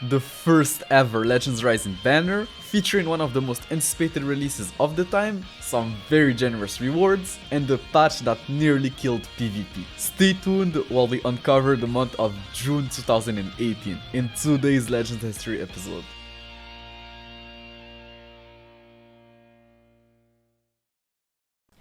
the first ever Legends Rising banner, featuring one of the most anticipated releases of the time, some very generous rewards, and a patch that nearly killed PvP. Stay tuned while we uncover the month of June 2018 in today's Legends History episode.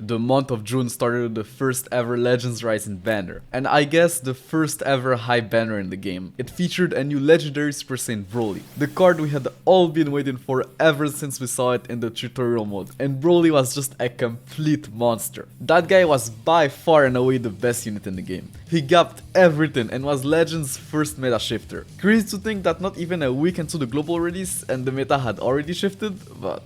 The month of June started with the first ever Legends Rising banner, and I guess the first ever high banner in the game. It featured a new legendary Super Saiyan Broly, the card we had all been waiting for ever since we saw it in the tutorial mode, and Broly was just a complete monster. That guy was by far and away the best unit in the game. He gapped everything and was Legends' first meta shifter. Crazy to think that not even a week into the global release and the meta had already shifted, but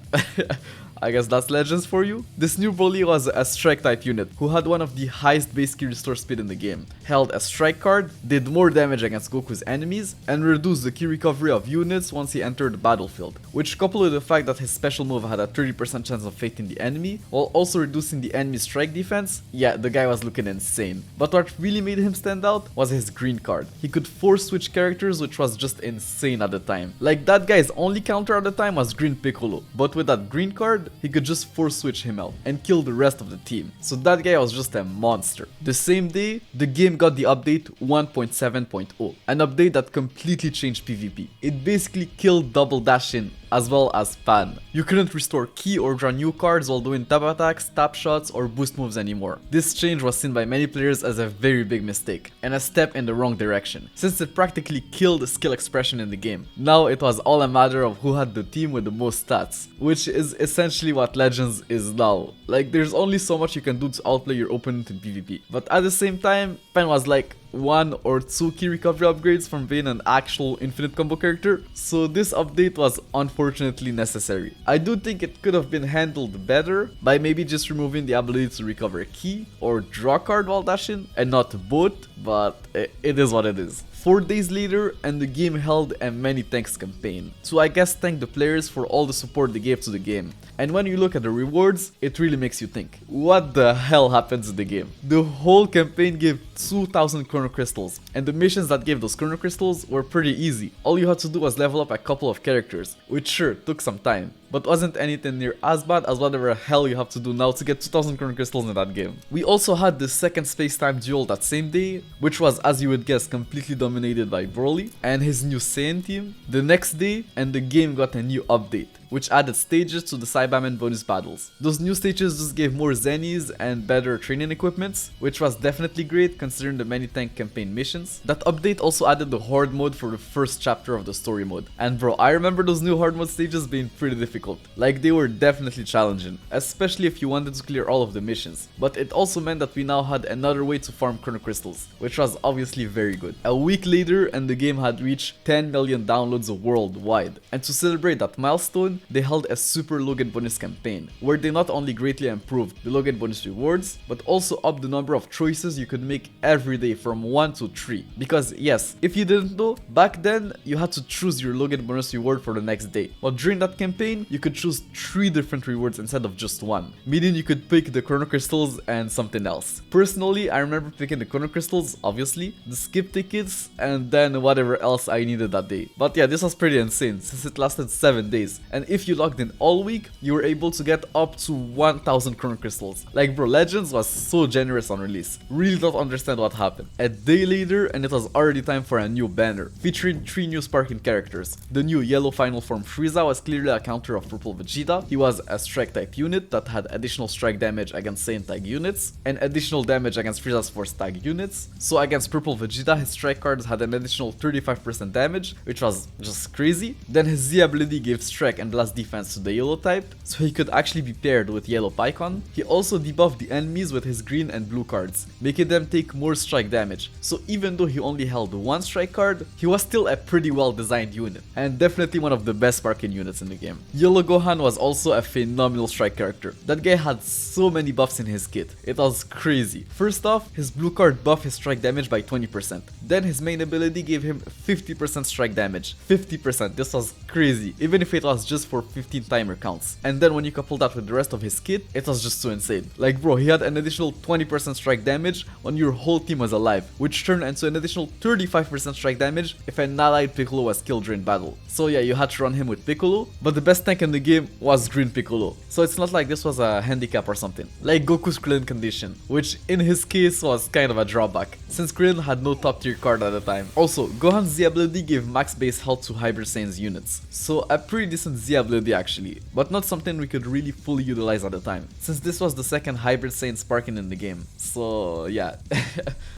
I guess that's Legends for you. This new Broly was a strike type unit who had one of the highest base key restore speed in the game, held a strike card, did more damage against Goku's enemies, and reduced the key recovery of units once he entered the battlefield, which coupled with the fact that his special move had a 30% chance of fating the enemy, while also reducing the enemy's strike defense, yeah, the guy was looking insane. But what really made him stand out was his green card. He could force switch characters, which was just insane at the time. Like, that guy's only counter at the time was Green Piccolo, but with that green card, he could just force switch him out and kill the rest of the team. So that guy was just a monster. The same day, the game got the update 1.7.0, an update that completely changed PvP. It basically killed double dashing as well as pan. You couldn't restore key or draw new cards while doing tap attacks, tap shots, or boost moves anymore. This change was seen by many players as a very big mistake and a step in the wrong direction, since it practically killed skill expression in the game. Now it was all a matter of who had the team with the most stats, which is essentially what Legends is now. Like, there's only so much you can do to outplay your opponent in PvP, but at the same time, Pen was like 1 or 2 key recovery upgrades from being an actual infinite combo character, so this update was unfortunately necessary. I do think it could have been handled better by maybe just removing the ability to recover a key or draw a card while dashing and not both, but it is what it is. 4 days later, and the game held a many thanks campaign, so I guess thank the players for all the support they gave to the game. And when you look at the rewards, it really makes you think, what the hell happens in the game? The whole campaign gave 2000 Chrono Crystals, and the missions that gave those Chrono Crystals were pretty easy. All you had to do was level up a couple of characters, which sure took some time, but wasn't anything near as bad as whatever hell you have to do now to get 2000 Chrono Crystals in that game. We also had the second space-time duel that same day, which was, as you would guess, completely dominated by Broly and his new Saiyan team the next day, and the game got a new update, which added stages to the Saibamen bonus battles. Those new stages just gave more Zennies and better training equipments, which was definitely great considering the many tank campaign missions. That update also added the Horde mode for the first chapter of the story mode. And bro, I remember those new Horde mode stages being pretty difficult. Like, they were definitely challenging, especially if you wanted to clear all of the missions. But it also meant that we now had another way to farm Chrono Crystals, which was obviously very good. A week later, and the game had reached 10 million downloads worldwide. And to celebrate that milestone, they held a Super Login bonus campaign, where they not only greatly improved the Login bonus rewards, but also upped the number of choices you could make every day from 1 to 3. Because yes, if you didn't know, back then you had to choose your Login bonus reward for the next day. But during that campaign, you could choose 3 different rewards instead of just 1, meaning you could pick the Chrono Crystals and something else. Personally, I remember picking the Chrono Crystals, obviously, the skip tickets, and then whatever else I needed that day. But yeah, this was pretty insane since it lasted 7 days, and if you logged in all week, you were able to get up to 1000 Chrono Crystals. Like bro, Legends was so generous on release. Really don't understand what happened. A day later, and it was already time for a new banner, featuring 3 new sparking characters. The new yellow final form Frieza was clearly a counter of purple Vegeta. He was a strike type unit that had additional strike damage against Saiyan tag units, and additional damage against Frieza's force tag units. So against purple Vegeta, his strike cards had an additional 35% damage, which was just crazy. Then his Z ability gave strike and blast defense to the yellow type, so he could actually be paired with yellow Pycon. He also debuffed the enemies with his green and blue cards, making them take more strike damage. So even though he only held 1 strike card, he was still a pretty well designed unit, and definitely one of the best sparking units in the game. He Yellow Gohan was also a phenomenal strike character. That guy had so many buffs in his kit. It was crazy. First off, his blue card buffed his strike damage by 20%. Then his main ability gave him 50% strike damage. 50%. This was crazy. Even if it was just for 15 timer counts. And then when you couple that with the rest of his kit, it was just so insane. Like bro, he had an additional 20% strike damage when your whole team was alive, which turned into an additional 35% strike damage if an allied Piccolo was killed during battle. So yeah, you had to run him with Piccolo, but the best tank in the game was Green Piccolo. So it's not like this was a handicap or something, like Goku's Krillin condition, which in his case was kind of a drawback, since Krillin had no top tier card at the time. Also, Gohan's Z ability gave max base health to Hybrid Saiyan's units, so a pretty decent Z ability actually, but not something we could really fully utilize at the time, since this was the second Hybrid Saiyan Sparking in the game, so yeah.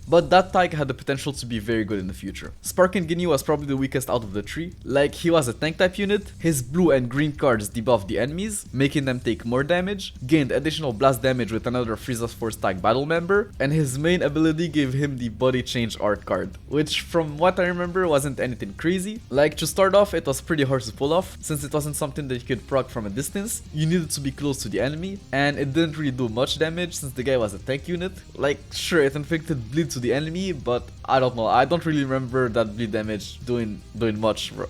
But that type had the potential to be very good in the future. Sparking Ginyu was probably the weakest out of the three, like he was a tank type unit, his blue and green cards debuffed the enemies, making them take more damage, gained additional blast damage with another Frieza's Force tag battle member, and his main ability gave him the body change art card, which from what I remember wasn't anything crazy. Like to start off, it was pretty hard to pull off, since it wasn't something that you could proc from a distance, you needed to be close to the enemy, and it didn't really do much damage since the guy was a tank unit. Like sure, it inflicted bleed to the enemy, but I don't know, I don't really remember that bleed damage doing much, bro.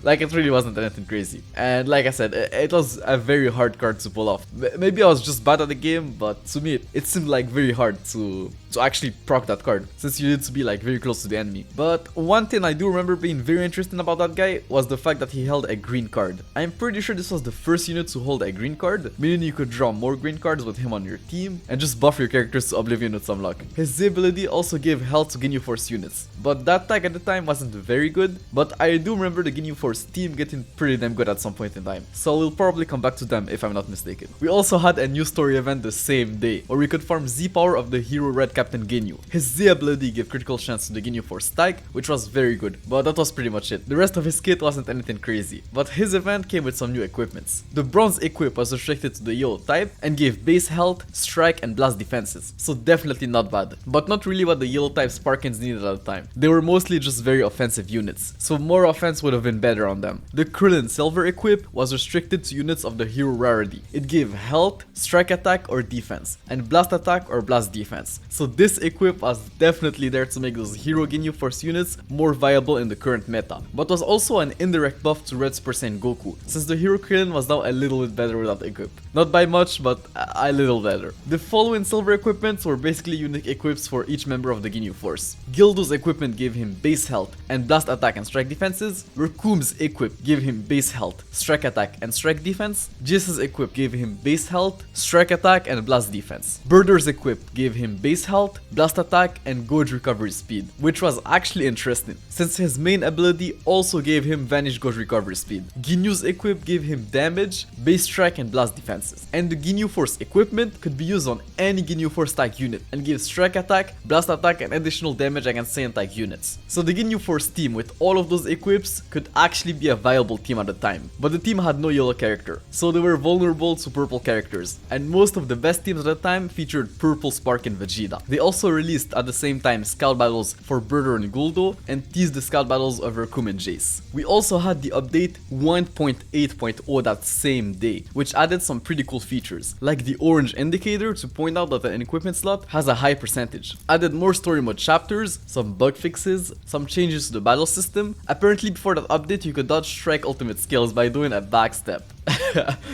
Like it really wasn't anything crazy. And like I said, it was a very hard card to pull off. Maybe I was just bad at the game, but to me it seemed like very hard to actually proc that card, since you need to be like very close to the enemy. But one thing I do remember being very interesting about that guy was the fact that he held a green card. I'm pretty sure this was the first unit to hold a green card, meaning you could draw more green cards with him on your team and just buff your characters to Oblivion with some luck. His Z ability also gave health to Ginyu Force units, but that tag at the time wasn't very good, but I do remember the Ginyu Force team getting pretty damn good at some point in time, so we'll probably come back to them if I'm not mistaken. We also had a new story event the same day, where we could farm Z power of the hero Red Captain Ginyu. His Z ability gave critical chance to the Ginyu Force tag, which was very good, but that was pretty much it. The rest of his kit wasn't anything crazy, but his event came with some new equipments. The bronze equip was restricted to the yellow type and gave base health, strike and blast defenses, so definitely not bad, but not really what the yellow type Sparkins needed at the time. They were mostly just very offensive units, so more offense would have been better on them. The Krillin silver equip was restricted to units of the hero rarity. It gave health, strike attack or defense, and blast attack or blast defense, so this equip was definitely there to make those hero Ginyu Force units more viable in the current meta, but was also an indirect buff to Red Super Saiyan Goku, since the hero Krillin was now a little bit better with that equip. Not by much, but a little better. The following silver equipments were basically unique equips for each member of the Ginyu Force. Gildo's equipment gave him base health and blast attack and strike defenses. Rakum's equip gave him base health, strike attack and strike defense. Jis's equip gave him base health, strike attack and blast defense. Birder's equip gave him base health, blast attack and gauge recovery speed, which was actually interesting, since his main ability also gave him vanish gauge recovery speed. Ginyu's equip gave him damage, base strike and blast defenses. And the Ginyu Force equipment could be used on any Ginyu Force type unit and gives strike attack, blast attack and additional damage against Saiyan type units. So the Ginyu Force team with all of those equips could actually be a viable team at the time, but the team had no yellow character, so they were vulnerable to purple characters, and most of the best teams at the time featured purple Spark and Vegeta. They also released at the same time scout battles for Birder and Guldo and teased the scout battles of Rakum and Jace. We also had the update 1.8.0 that same day, which added some pretty cool features, like the orange indicator to point out that an equipment slot has a high percentage, added more story mode chapters, some bug fixes, some changes to the battle system. Apparently before that update you could dodge strike ultimate skills by doing a backstep.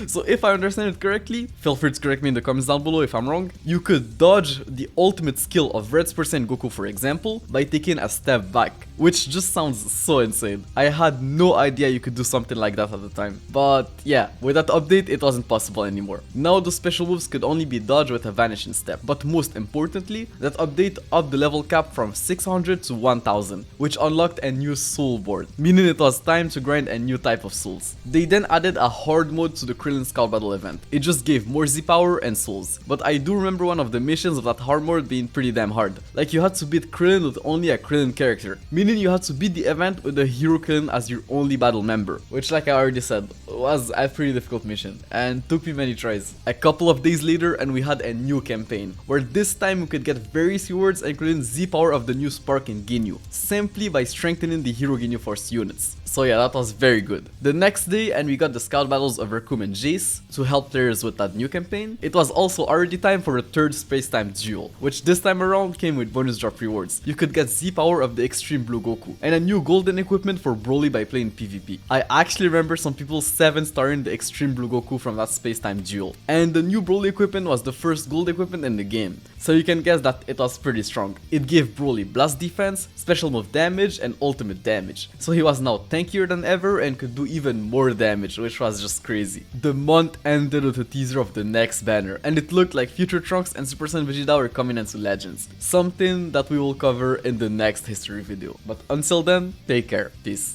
So if I understand it correctly, feel free to correct me in the comments down below if I'm wrong, you could dodge the ultimate skill of Red Super Saiyan Goku, for example, by taking a step back, which just sounds so insane. I had no idea you could do something like that at the time, but yeah, with that update it wasn't possible anymore. Now the special moves could only be dodged with a vanishing step, but most importantly, that update upped the level cap from 600 to 1000, which unlocked a new soul board, meaning it was time to grind a new type of souls. They then added a hard mode to the Krillin Scout Battle event. It just gave more Z power and souls, but I do remember one of the missions of that hard mode being pretty damn hard. Like you had to beat Krillin with only a Krillin character, meaning you had to beat the event with the hero Krillin as your only battle member, which like I already said, was a pretty difficult mission and took me many tries. A couple of days later and we had a new campaign, where this time we could get various rewards including Z power of the new Spark and Ginyu, simply by strengthening the hero Ginyu Force units. So yeah, that was very good. The next day and we got the scout battles of Raccoon and Jace to help players with that new campaign, it was also already time for a third space-time duel, which this time around came with bonus drop rewards. You could get Z power of the Extreme Blue Goku, and a new golden equipment for Broly by playing PvP. I actually remember some people 7-starring the Extreme Blue Goku from that space-time duel, and the new Broly equipment was the first gold equipment in the game, so you can guess that it was pretty strong. It gave Broly blast defense, special move damage, and ultimate damage, so he was now tankier than ever and could do even more damage, which was just crazy. The month ended with a teaser of the next banner, and it looked like Future Trunks and Super Saiyan Vegeta were coming into Legends, something that we will cover in the next history video. But until then, take care, peace.